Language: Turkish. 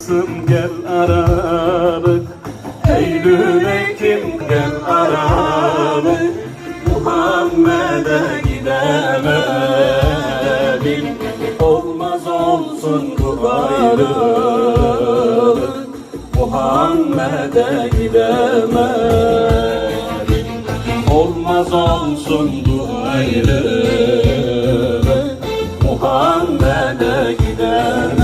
Gel Aralık, Eylül, Ekim gel Aralık, Muhammed'e gidemedim. Olmaz olsun bu ayrılık, Muhammed'e gidemedim. Olmaz olsun bu ayrılık, Muhammed'e gidemedim.